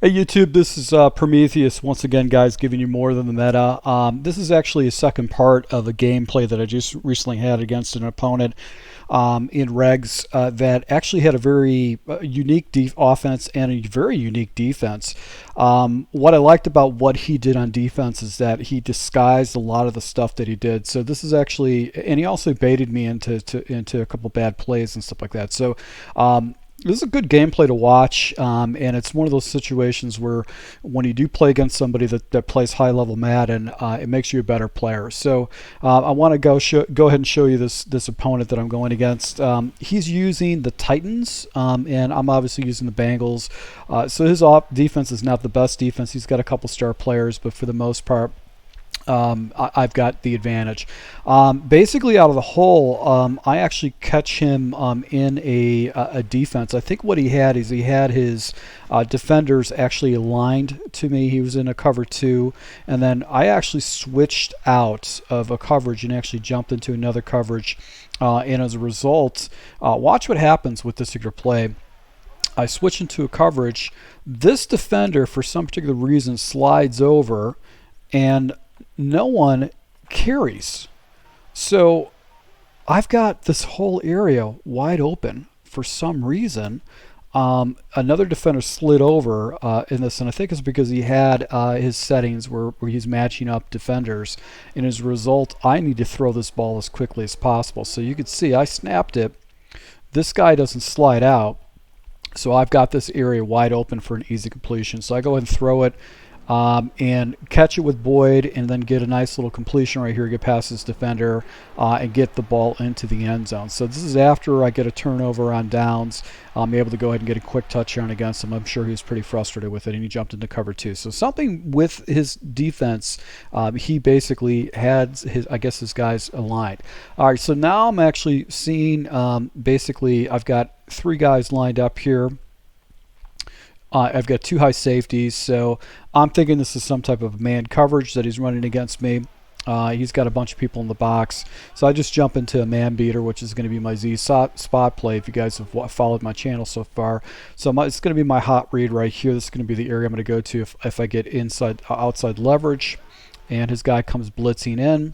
Hey YouTube, this is Prometheus once again, guys, giving you more than the meta. This is actually a second part of a gameplay that I just recently had against an opponent in regs that actually had a very unique offense and a very unique defense. What I liked about what he did on defense is that he disguised a lot of the stuff that he did. So this is actually, and he also baited me into a couple bad plays and stuff like that. So this is a good gameplay to watch, and it's one of those situations where when you do play against somebody that plays high-level Madden, it makes you a better player. So I want to go ahead and show you this opponent that I'm going against. He's using the Titans, and I'm obviously using the Bengals. So his defense is not the best defense. He's got a couple star players, but for the most part, I've got the advantage. Basically, out of the hole, I actually catch him in a defense. I think what he had is he had his defenders actually aligned to me. He was in a cover 2, and then I actually switched out of a coverage and actually jumped into another coverage. And as a result, watch what happens with this particular play. I switch into a coverage. This defender, for some particular reason, slides over, and no one carries. So I've got this whole area wide open for some reason. Another defender slid over in this, and I think it's because he had his settings where he's matching up defenders, and as a result, I need to throw this ball as quickly as possible. So you can see I snapped it. This guy doesn't slide out, so I've got this area wide open for an easy completion. So I go ahead and throw it. And catch it with Boyd, and then get a nice little completion right here, get past this defender, and get the ball into the end zone. So this is after I get a turnover on downs. I'm able to go ahead and get a quick touchdown against him. I'm sure he was pretty frustrated with it, and he jumped into cover 2. So something with his defense, he basically had his guys aligned. All right, so now I'm actually seeing basically I've got 3 guys lined up here. I've got 2 high safeties, so I'm thinking this is some type of man coverage that he's running against me. He's got a bunch of people in the box, so I just jump into a man beater, which is going to be my Z spot play if you guys have followed my channel so far. So it's going to be my hot read right here. This is going to be the area I'm going to go to if I get outside leverage, and his guy comes blitzing in.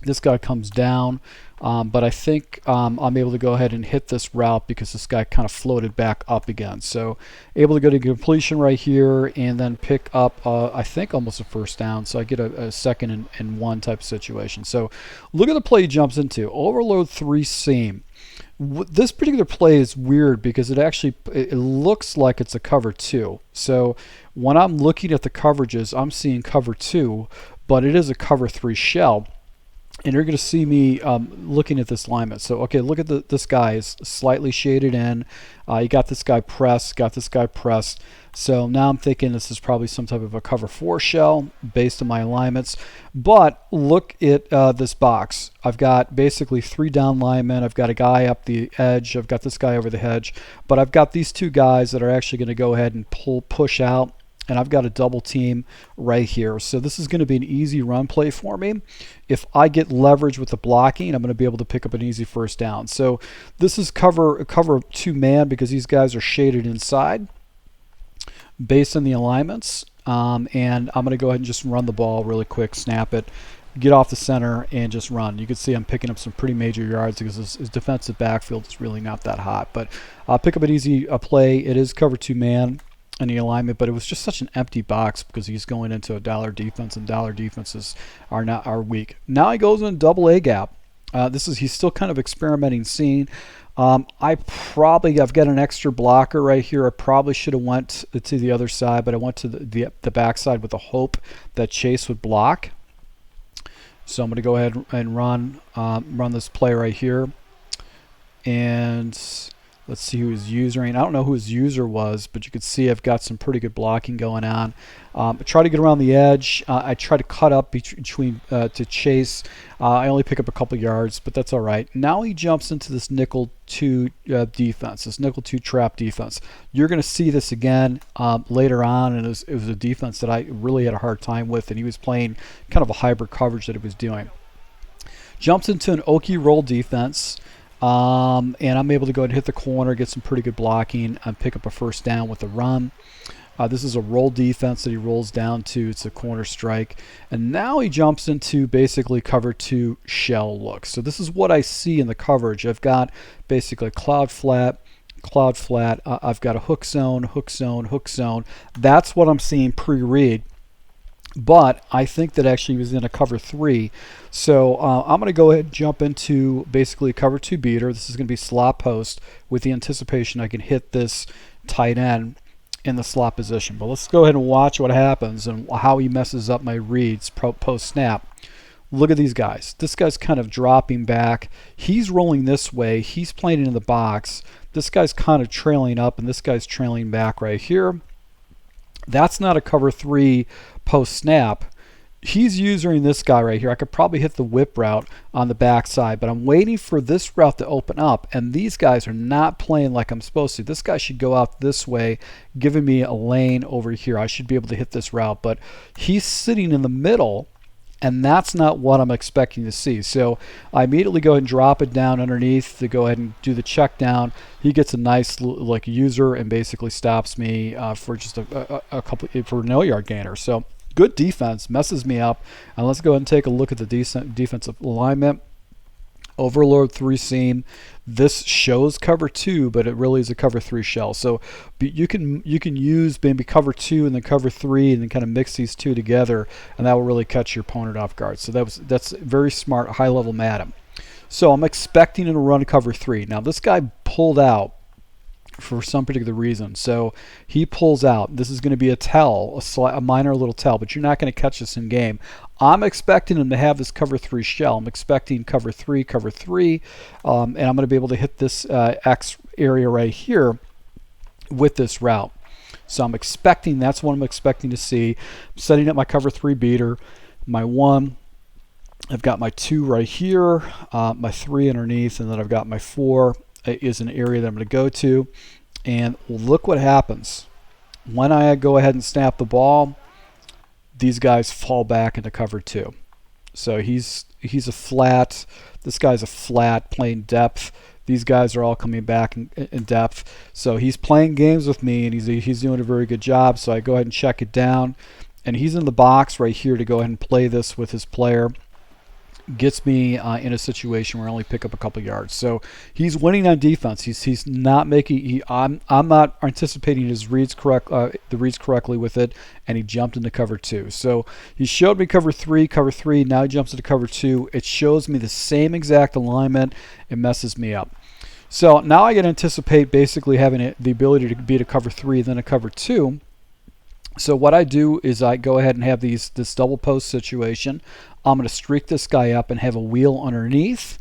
This guy comes down, but I think I'm able to go ahead and hit this route because this guy kind of floated back up again. So able to go to completion right here and then pick up, I think, almost a first down. So I get a second and 1 type of situation. So look at the play he jumps into. Overload 3 seam. This particular play is weird because it looks like it's a cover 2. So when I'm looking at the coverages, I'm seeing cover 2, but it is a cover 3 shell. And you're going to see me looking at this alignment. So, okay, look at this guy is slightly shaded in. You got this guy pressed, So now I'm thinking this is probably some type of a cover 4 shell based on my alignments. But look at this box. I've got basically 3 down linemen. I've got a guy up the edge. I've got this guy over the hedge. But I've got these 2 guys that are actually going to go ahead and push out. And I've got a double team right here. So this is going to be an easy run play for me. If I get leverage with the blocking, I'm going to be able to pick up an easy first down. So this is cover 2 man because these guys are shaded inside based on the alignments. And I'm going to go ahead and just run the ball really quick, snap it, get off the center, and just run. You can see I'm picking up some pretty major yards because his defensive backfield is really not that hot. But I'll pick up an easy play. It is cover 2 man in the alignment, but it was just such an empty box because he's going into a dollar defense, and dollar defenses are weak. Now he goes in a double A gap. He's still kind of experimenting scene. I've got an extra blocker right here. I probably should have went to the other side, but I went to the backside with the hope that Chase would block. So I'm going to go ahead and run this play right here, and let's see who his user ain't. I don't know who his user was, but you can see I've got some pretty good blocking going on. I try to get around the edge. I try to cut up between to Chase. I only pick up a couple yards, but that's all right. Now he jumps into this nickel 2 defense, this nickel 2 trap defense. You're going to see this again later on, and it was a defense that I really had a hard time with, and he was playing kind of a hybrid coverage that he was doing. Jumps into an Okie roll defense. And I'm able to go ahead and hit the corner, get some pretty good blocking, and pick up a first down with a run. This is a roll defense that he rolls down to. It's a corner strike. And now he jumps into basically cover 2 shell look. So this is what I see in the coverage. I've got basically cloud flat, cloud flat. I've got a hook zone, hook zone, hook zone. That's what I'm seeing pre-read. But I think that actually he was in a cover 3. So I'm going to go ahead and jump into basically a cover 2 beater. This is going to be slot post with the anticipation I can hit this tight end in the slot position. But let's go ahead and watch what happens and how he messes up my reads post snap. Look at these guys. This guy's kind of dropping back. He's rolling this way. He's playing it in the box. This guy's kind of trailing up, and this guy's trailing back right here. That's not a cover 3 post snap. He's using this guy right here. I could probably hit the whip route on the backside, but I'm waiting for this route to open up, and these guys are not playing like I'm supposed to. This guy should go out this way, giving me a lane over here. I should be able to hit this route, but he's sitting in the middle, and that's not what I'm expecting to see. So I immediately go ahead and drop it down underneath to go ahead and do the check down. He gets a nice like user and basically stops me for just a couple for no yard gainer. So good defense, messes me up. And let's go ahead and take a look at the defensive alignment. Overload 3 seam. This shows cover 2, but it really is a cover 3 shell. So you can use maybe cover 2 and then cover 3 and then kind of mix these two together, and that will really catch your opponent off guard. So that's very smart, high level Madden. So I'm expecting him to run cover 3. Now this guy pulled out for some particular reason. So he pulls out. This is going to be a tell, a minor little tell, but you're not going to catch this in game. I'm expecting him to have this cover 3 shell. I'm expecting cover 3, and I'm going to be able to hit this X area right here with this route. So I'm expecting, that's what I'm expecting to see. I'm setting up my cover 3 beater, my 1. I've got my 2 right here, my 3 underneath, and then I've got my 4 is an area that I'm going to go to. And look what happens. When I go ahead and snap the ball, these guys fall back into cover 2. So he's a flat. This guy's a flat playing depth. These guys are all coming back in depth. So he's playing games with me, and he's doing a very good job. So I go ahead and check it down. And he's in the box right here to go ahead and play this with his player. Gets me in a situation where I only pick up a couple yards. So he's winning on defense. He's not making. I'm not anticipating his reads the reads correctly with it, and he jumped into cover 2. So he showed me cover 3. Now he jumps into cover 2. It shows me the same exact alignment. It messes me up. So now I can anticipate basically having the ability to beat a cover 3, then a cover 2. So what I do is I go ahead and have this double post situation. I'm going to streak this guy up and have a wheel underneath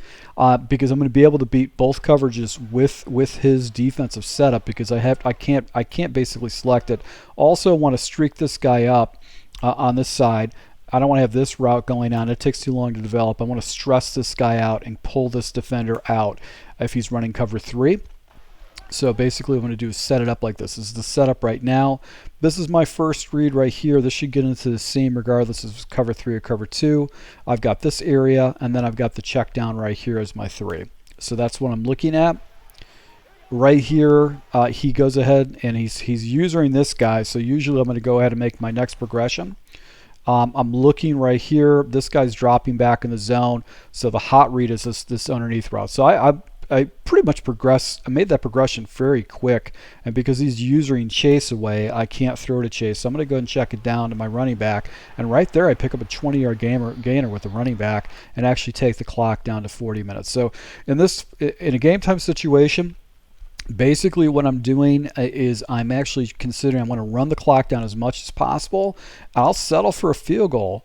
because I'm going to be able to beat both coverages with his defensive setup because I can't basically select it. Also want to streak this guy up on this side. I don't want to have this route going on. It takes too long to develop. I want to stress this guy out and pull this defender out if he's running cover 3. So basically what I'm going to do is set it up like this. This is the setup right now. This is my first read right here. This should get into the seam regardless of cover 3 or cover 2. I've got this area, and then I've got the check down right here as my 3. So that's what I'm looking at. Right here, he goes ahead and he's using this guy. So usually I'm going to go ahead and make my next progression. I'm looking right here. This guy's dropping back in the zone. So the hot read is this underneath route. So I pretty much I made that progression very quick, and because he's using chase away, I can't throw to chase. So I'm going to go ahead and check it down to my running back, and right there I pick up a 20-yard gainer with the running back and actually take the clock down to 40 minutes. So in a game time situation, basically what I'm doing is I'm actually considering I want to run the clock down as much as possible. I'll settle for a field goal.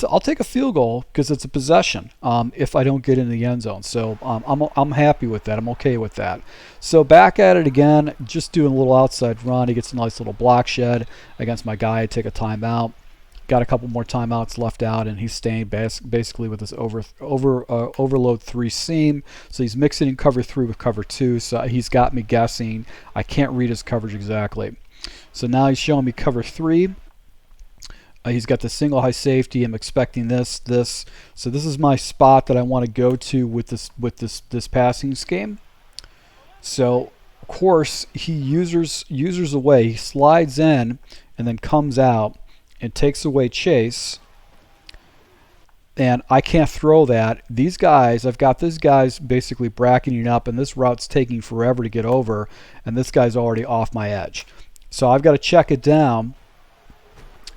I'll take a field goal because it's a possession if I don't get in the end zone. So I'm happy with that. I'm okay with that. So back at it again, just doing a little outside run. He gets a nice little block shed against my guy. I take a timeout. Got a couple more timeouts left out, and he's staying basically with this overload 3 seam. So he's mixing in cover 3 with cover 2. So he's got me guessing. I can't read his coverage exactly. So now he's showing me cover 3. He's got the single high safety. I'm expecting this. So this is my spot that I want to go to with this passing scheme. So course, he users away. He slides in and then comes out and takes away chase. And I can't throw that. These guys, I've got these guys basically bracketing up, and this route's taking forever to get over, and this guy's already off my edge. So I've got to check it down,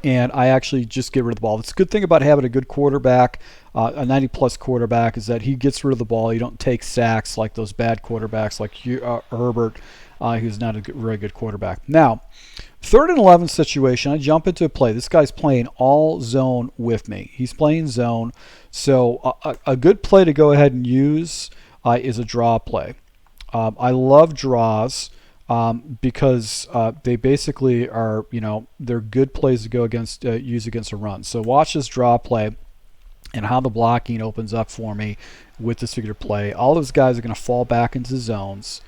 and I actually just get rid of the ball. It's a good thing about having a good quarterback, a 90-plus quarterback, is that he gets rid of the ball. You don't take sacks like those bad quarterbacks like Herbert, who's not a very good quarterback. Now, 3rd and 11 situation, I jump into a play. This guy's playing all zone with me. He's playing zone. So a good play to go ahead and use is a draw play. I love draws. Because they basically are, they're good plays to go against, use against a run. So watch this draw play and how the blocking opens up for me with this figure play. All those guys are going to fall back into zones.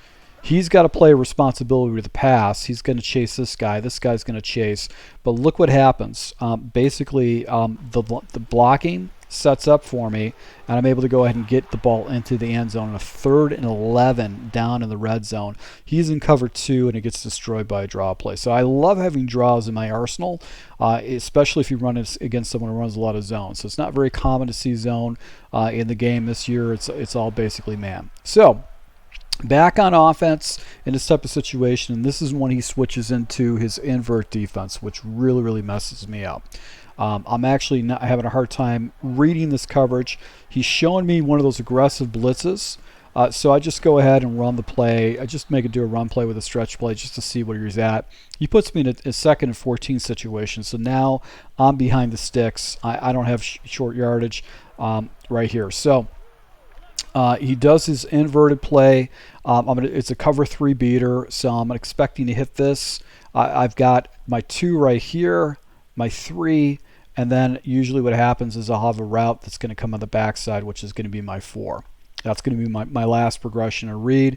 He's got to play a responsibility with the pass. He's going to chase this guy. This guy's going to chase. But look what happens. Basically, the blocking sets up for me, and I'm able to go ahead and get the ball into the end zone on a 3rd and 11 down in the red zone. He's in cover 2, and it gets destroyed by a draw play. So I love having draws in my arsenal, especially if you run against someone who runs a lot of zones. So it's not very common to see zone in the game this year. It's all basically man. So back on offense in this type of situation, and this is when he switches into his invert defense, which really, really messes me up. I'm actually not having a hard time reading this coverage. He's showing me one of those aggressive blitzes, so I just go ahead and run the play. I just make it do a run play with a stretch play just to see where he's at. He puts me in a 2nd and 14 situation, so now I'm behind the sticks. I don't have short yardage right here. So he does his inverted play. It's a cover 3 beater, so I'm expecting to hit this. I've got my 2 right here, my 3, and then usually what happens is I'll have a route that's going to come on the backside, which is going to be my 4. That's going to be my last progression to read.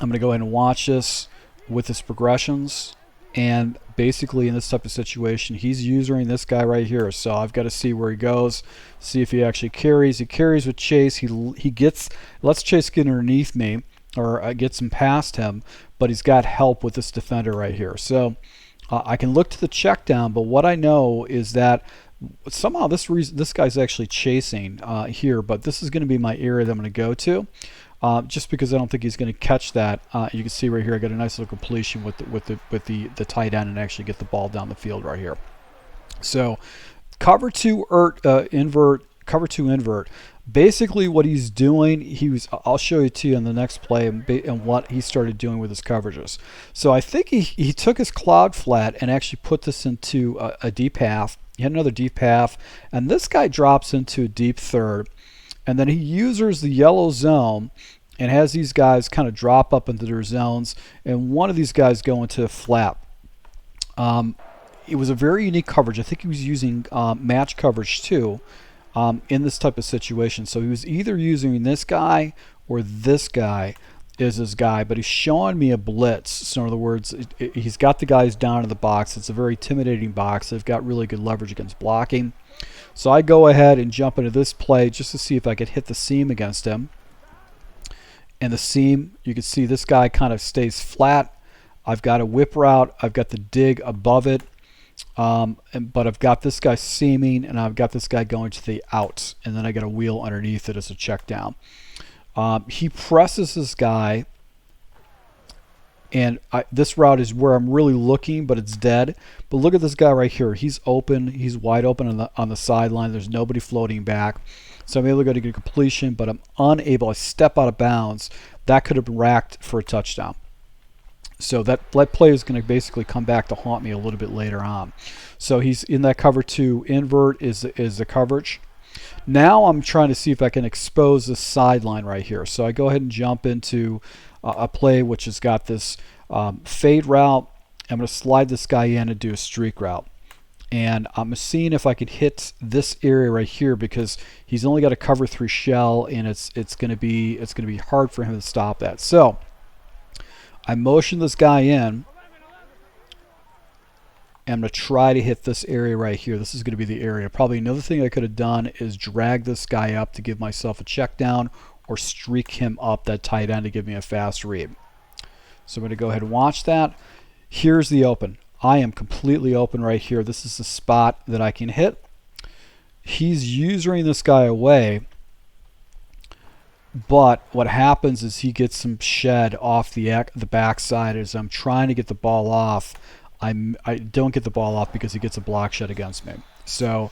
I'm going to go ahead and watch this with his progressions, and basically in this type of situation, he's using this guy right here. So I've got to see where he goes, see if he actually carries. He carries with Chase. Let's Chase get underneath me, or gets him past him, but he's got help with this defender right here. So I can look to the check down, but what I know is that somehow this guy's actually chasing here, but this is going to be my area that I'm going to go to, just because I don't think he's going to catch that. You can see right here I got a nice little completion with the tight end and actually get the ball down the field right here. So cover 2 invert, cover 2 invert. Basically what he's doing, I'll show you to you in the next play and what he started doing with his coverages. So I think he took his cloud flat and actually put this into a deep half. He had another deep half, and this guy drops into a deep 3rd, and then he uses the yellow zone and has these guys kind of drop up into their zones, and one of these guys go into a flap. It was a very unique coverage. I think he was using match coverage too. In this type of situation. So he was either using this guy or this guy is his guy, but he's showing me a blitz. So in other words, he's got the guys down in the box. It's a very intimidating box. They've got really good leverage against blocking. So I go ahead and jump into this play just to see if I could hit the seam against him. And the seam, you can see this guy kind of stays flat. I've got a whip route. I've got the dig above it. But I've got this guy seaming, and I've got this guy going to the outs, and then I got a wheel underneath it as a check down. He presses this guy, and this route is where I'm really looking, but it's dead. But look at this guy right here. He's open. He's wide open on the sideline. There's nobody floating back. So I'm able to get a completion, but I'm unable. I step out of bounds. That could have been racked for a touchdown. So that play is going to basically come back to haunt me a little bit later on. So he's in that cover 2 invert is the coverage. Now I'm trying to see if I can expose this sideline right here. So I go ahead and jump into a play which has got this fade route. I'm going to slide this guy in and do a streak route. And I'm seeing if I could hit this area right here because he's only got a cover 3 shell, and it's going to be hard for him to stop that. So I motion this guy in, and I'm going to try to hit this area right here. This is going to be the area. Probably another thing I could have done is drag this guy up to give myself a check down, or streak him up that tight end to give me a fast read. So I'm going to go ahead and watch that. Here's the open. I am completely open right here. This is the spot that I can hit. He's usering this guy away, but what happens is he gets some shed off the backside as I'm trying to get the ball off. I don't get the ball off because he gets a block shed against me. So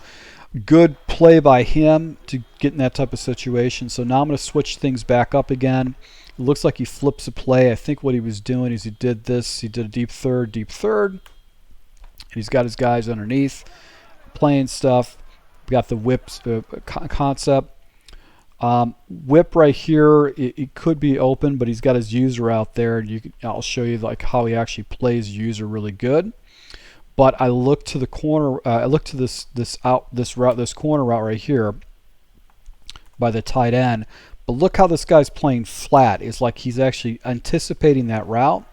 good play by him to get in that type of situation. So now I'm going to switch things back up again. It looks like he flips a play. I think what he was doing is he did this. He did a deep third, and he's got his guys underneath playing stuff. We got the whips concept. Whip right here, it could be open, but he's got his user out there, and I'll show you like how he actually plays user really good. But I look to the corner. I look to this corner route right here by the tight end. But look how this guy's playing flat. It's like he's actually anticipating that route,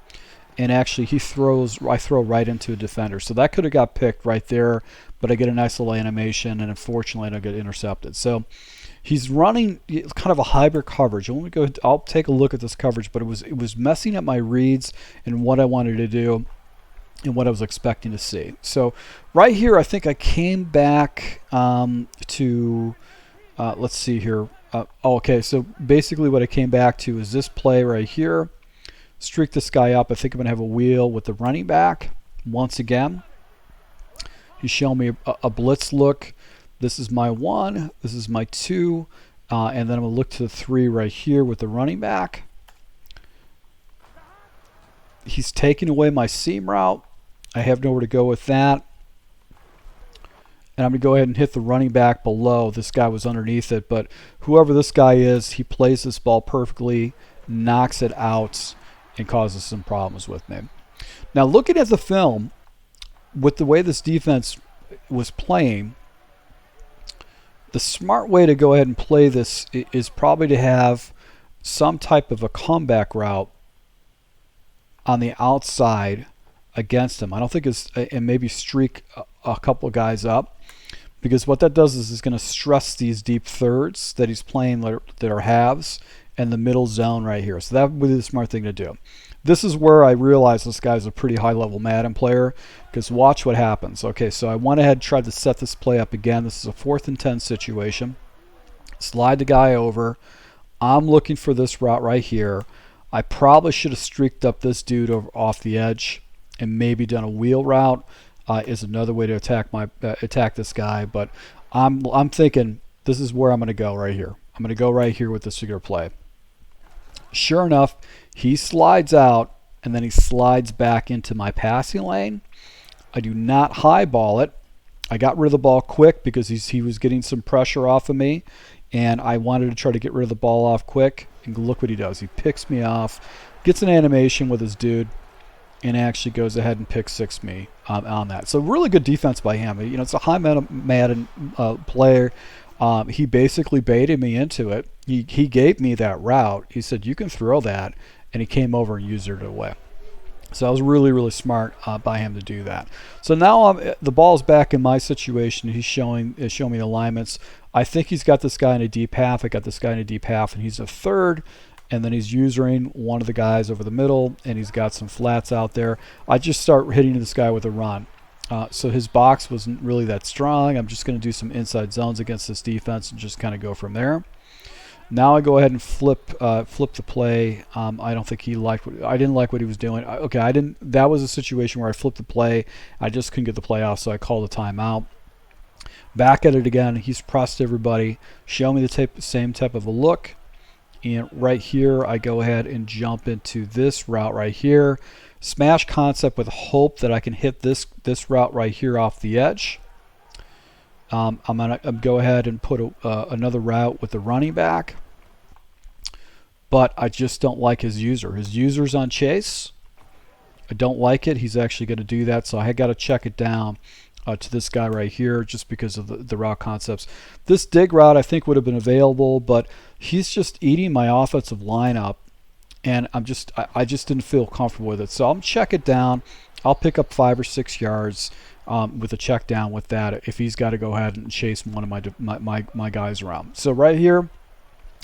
and actually I throw right into a defender. So that could have got picked right there, but I get a nice little animation, and unfortunately I don't get intercepted. So he's running kind of a hybrid coverage. I'll take a look at this coverage, but it was messing up my reads and what I wanted to do and what I was expecting to see. So right here, I think I came back to let's see here. Okay, so basically what I came back to is this play right here. Streak this guy up. I think I'm going to have a wheel with the running back once again. He's showing me a blitz look. This is my 1, this is my 2, and then I'm going to look to the 3 right here with the running back. He's taking away my seam route. I have nowhere to go with that. And I'm going to go ahead and hit the running back below. This guy was underneath it, but whoever this guy is, he plays this ball perfectly, knocks it out, and causes some problems with me. Now looking at the film, with the way this defense was playing, the smart way to go ahead and play this is probably to have some type of a comeback route on the outside against him. I don't think and maybe streak a couple of guys up, because what that does is it's going to stress these deep thirds that he's playing that are halves and the middle zone right here. So that would be the smart thing to do. This is where I realized this guy's a pretty high-level Madden player, because watch what happens. Okay, so I went ahead and tried to set this play up again. This is a 4th and 10 situation. Slide the guy over. I'm looking for this route right here. I probably should have streaked up this dude off the edge and maybe done a wheel route. Is another way to attack this guy. But I'm thinking this is where I'm going to go right here. I'm going to go right here with this particular play. Sure enough, he slides out, and then he slides back into my passing lane. I do not highball it. I got rid of the ball quick because he was getting some pressure off of me, and I wanted to try to get rid of the ball off quick. And look what he does. He picks me off, gets an animation with his dude, and actually goes ahead and pick six me on that. So really good defense by him. You know, it's a high Madden player. He basically baited me into it. He gave me that route. He said, you can throw that, and he came over and used it away. So that was really, really smart by him to do that. So now the ball's back in my situation. He's showing me alignments. I think he's got this guy in a deep half. I got this guy in a deep half, and he's a third. And then he's using one of the guys over the middle, and he's got some flats out there. I just start hitting this guy with a run. So his box wasn't really that strong. I'm just going to do some inside zones against this defense and just kind of go from there. Now I go ahead and flip the play. I don't think I didn't like what he was doing. That was a situation where I flipped the play. I just couldn't get the play off, so I called a timeout. Back at it again. He's pressed everybody. Show me the same type of a look. And right here, I go ahead and jump into this route right here. Smash concept with hope that I can hit this route right here off the edge. I'm going to go ahead and put another route with the running back. But I just don't like his user. His user's on chase. I don't like it. He's actually going to do that, so I got to check it down to this guy right here just because of the route concepts. This dig route I think would have been available, but he's just eating my offensive lineup, and I just didn't feel comfortable with it. So I'll check it down. I'll pick up 5 or 6 yards with a check down with that if he's got to go ahead and chase one of my guys around. So right here,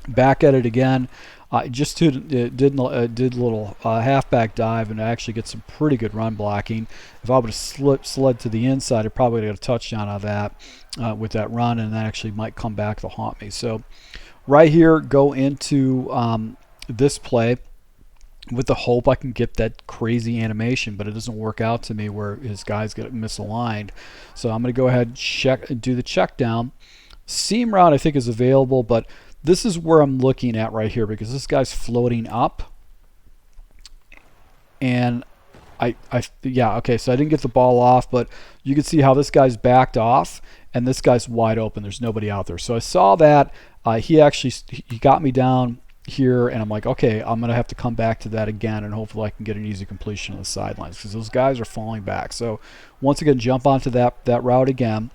Back at it again. I just did a little halfback dive and actually get some pretty good run blocking. If I would have slid to the inside, I probably would have got a touchdown out of that with that run, and that actually might come back to haunt me. So right here, go into this play with the hope I can get that crazy animation, but it doesn't work out to me where his guys get misaligned. So I'm going to go ahead and do the check down. Seam route I think is available, but this is where I'm looking at right here because this guy's floating up. And yeah, okay, so I didn't get the ball off, but you can see how this guy's backed off and this guy's wide open. There's nobody out there. So I saw that he got me down here, and I'm like, okay, I'm going to have to come back to that again, and hopefully I can get an easy completion on the sidelines because those guys are falling back. So once again, jump onto that route again.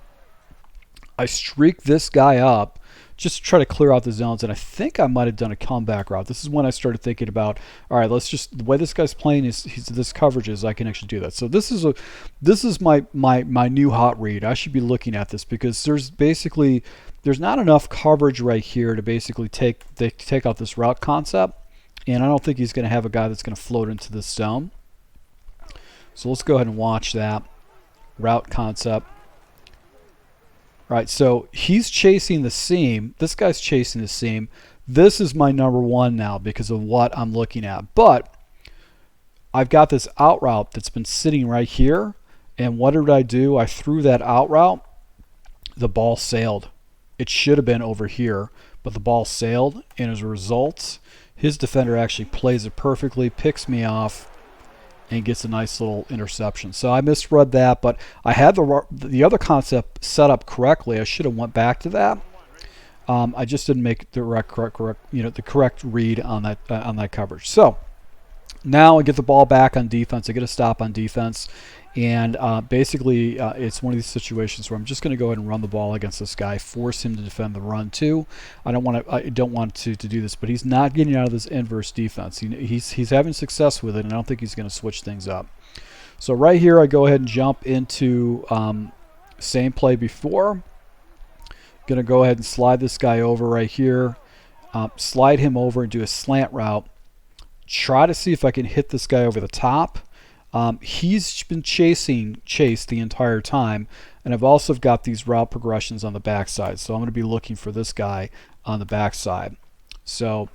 I streak this guy up just to try to clear out the zones, and I think I might have done a comeback route. This is when I started thinking about, all right, let's just, the way this guy's playing is this coverage is, I can actually do that. So this is my new hot read. I should be looking at this because there's not enough coverage right here to basically take out this route concept, and I don't think he's going to have a guy that's going to float into this zone. So let's go ahead and watch that route concept. Right, so he's chasing the seam. This guy's chasing the seam. This is my number one now because of what I'm looking at. But I've got this out route that's been sitting right here. And what did I do? I threw that out route. The ball sailed. It should have been over here, but the ball sailed. And as a result, his defender actually plays it perfectly, picks me off, and gets a nice little interception. So I misread that, but I had the other concept set up correctly. I should have went back to that. I just didn't make the correct read on that coverage. So now I get the ball back on defense. I get a stop on defense, and basically it's one of these situations where I'm just going to go ahead and run the ball against this guy, force him to defend the run too. I don't want to do this, but he's not getting out of this inverse defense. He's having success with it, and I don't think he's going to switch things up. So right here, I go ahead and jump into same play before. Going to go ahead and slide this guy over right here, slide him over and do a slant route. Try to see if I can hit this guy over the top. He's been chased the entire time, and I've also got these route progressions on the backside, so I'm going to be looking for this guy on the backside. So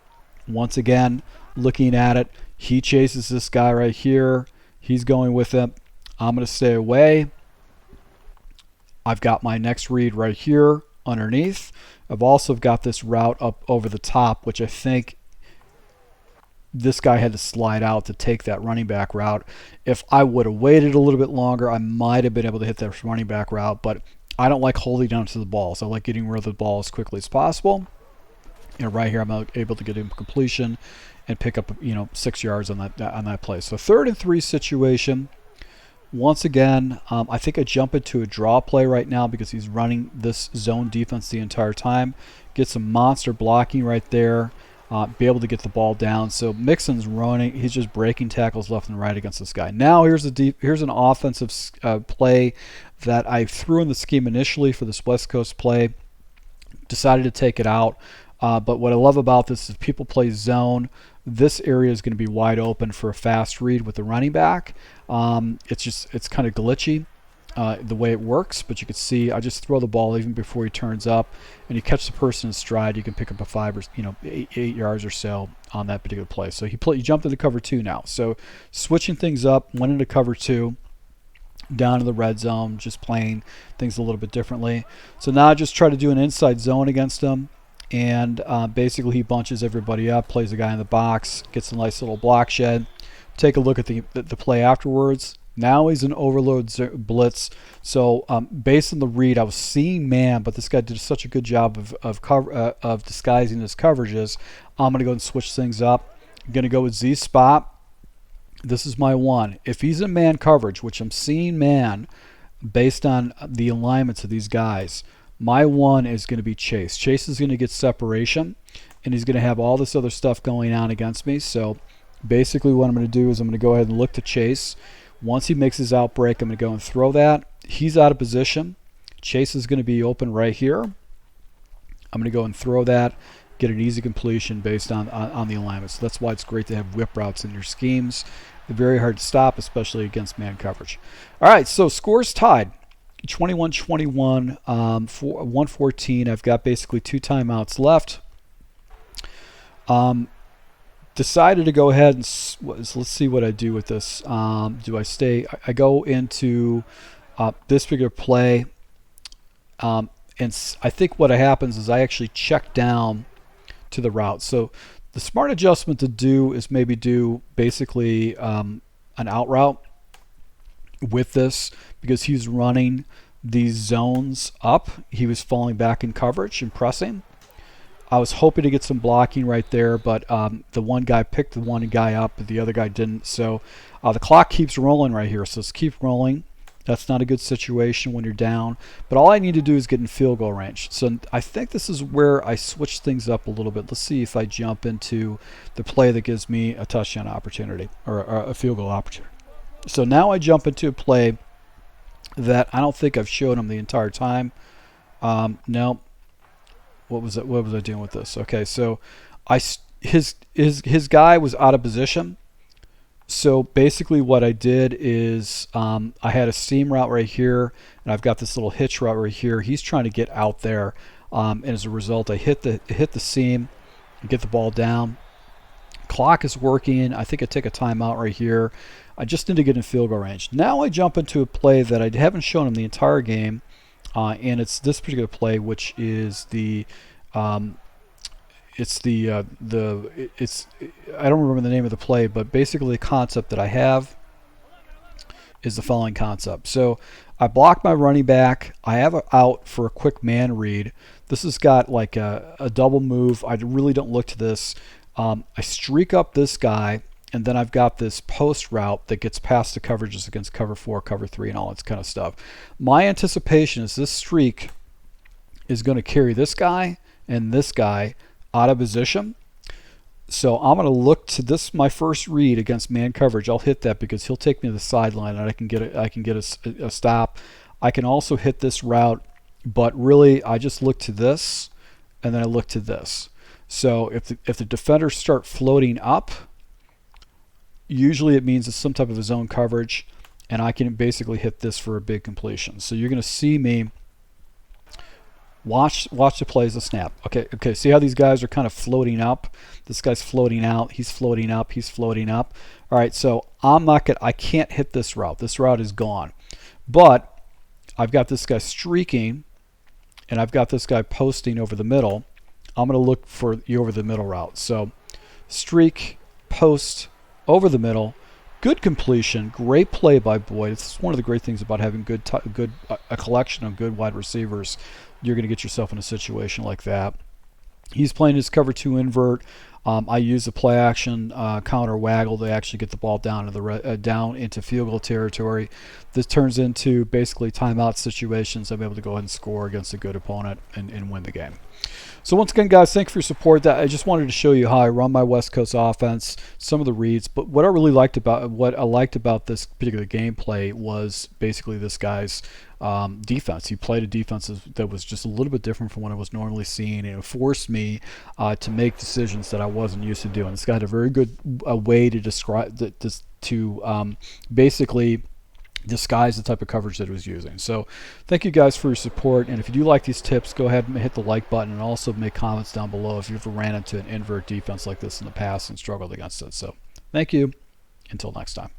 once again, looking at it, he chases this guy right here. He's going with it. I'm going to stay away. I've got my next read right here underneath. I've also got this route up over the top, which I think this guy had to slide out to take that running back route. If I would have waited a little bit longer, I might have been able to hit that running back route, but I don't like holding on to the ball, so I like getting rid of the ball as quickly as possible. And right here, I'm able to get him completion and pick up 6 yards on that play. So 3rd and 3 situation. Once again, I think I jump into a draw play right now because he's running this zone defense the entire time. Get some monster blocking right there. Be able to get the ball down. So Mixon's running. He's just breaking tackles left and right against this guy. Now here's an offensive play that I threw in the scheme initially for this West Coast play. Decided to take it out. But what I love about this is people play zone. This area is going to be wide open for a fast read with the running back. It's kind of glitchy the way it works, but you can see I just throw the ball even before he turns up, and you catch the person in stride. You can pick up a 5 or 8 yards or so on that particular play. So he jumped into cover 2 now. So switching things up, went into cover 2, down to the red zone, just playing things a little bit differently. So now I just try to do an inside zone against him. And basically he bunches everybody up, plays a guy in the box, gets a nice little block shed. Take a look at the play afterwards. Now he's an overload blitz. So based on the read, I was seeing man, but this guy did such a good job of disguising his coverages. I'm going to go and switch things up. I'm going to go with Z spot. This is my one. If he's in man coverage, which I'm seeing man based on the alignments of these guys, my one is going to be Chase. Chase is going to get separation, and he's going to have all this other stuff going on against me. So basically what I'm going to do is I'm going to go ahead and look to Chase. Once he makes his outbreak, I'm going to go and throw that. He's out of position. Chase is going to be open right here. I'm going to go and throw that get an easy completion based on the alignment. So that's why it's great to have whip routes in your schemes. They're very hard to stop, especially against man coverage. All right, so scores tied. 21-21, 114. I've got basically 2 timeouts left. Decided to go ahead and let's see what I do with this. Do I stay? I go into this particular play, and I think what happens is I actually check down to the route. So the smart adjustment to do is maybe do basically an out route with this, because he's running these zones up. He was falling back in coverage and pressing. I was hoping to get some blocking right there, but the one guy picked the one guy up, but the other guy didn't. So the clock keeps rolling right here. So let's keep rolling. That's not a good situation when you're down. But all I need to do is get in field goal range. So I think this is where I switch things up a little bit. Let's see if I jump into the play that gives me a touchdown opportunity or a field goal opportunity. So now I jump into a play that I don't think I've shown him the entire time. No. What was it? What was I doing with this? Okay, so his guy was out of position. So basically what I did is I had a seam route right here, and I've got this little hitch route right here. He's trying to get out there, and as a result, I hit the seam and get the ball down. Clock is working. I think I take a timeout right here. I just need to get in field goal range. Now I jump into a play that I haven't shown him the entire game, and it's this particular play, which is I don't remember the name of the play, but basically the concept that I have is the following concept. So I block my running back. I have an out for a quick man read. This has got like a double move. I really don't look to this. I streak up this guy, and then I've got this post route that gets past the coverages against cover 4, cover 3, and all that kind of stuff. My anticipation is this streak is going to carry this guy and this guy out of position. So I'm going to look to this, my first read against man coverage. I'll hit that because he'll take me to the sideline, and I can get a stop. I can also hit this route, but really I just look to this, and then I look to this. So if the defenders start floating up, usually it means it's some type of a zone coverage, and I can basically hit this for a big completion. So you're going to see me watch the play as a snap. Okay. See how these guys are kind of floating up? This guy's floating out. He's floating up. He's floating up. All right. So I can't hit this route. This route is gone. But I've got this guy streaking, and I've got this guy posting over the middle. I'm going to look for the over the middle route. So streak, post, over the middle, good completion, great play by Boyd. It's one of the great things about having a collection of good wide receivers. You're going to get yourself in a situation like that. He's playing his cover 2 invert. I use the play action counter waggle to actually get the ball down into field goal territory. This turns into basically timeout situations. I'm able to go ahead and score against a good opponent and win the game. So once again, guys, thank you for your support. I just wanted to show you how I run my West Coast offense, some of the reads. But what I liked about this particular gameplay was basically this guy's defense. He played a defense that was just a little bit different from what I was normally seeing, and it forced me to make decisions that I wasn't used to doing. This guy had a very good way to describe basically disguise the type of coverage that it was using. So thank you guys for your support, and if you do like these tips, go ahead and hit the like button, and also make comments down below if you've ever ran into an invert defense like this in the past and struggled against it. So thank you. Until next time.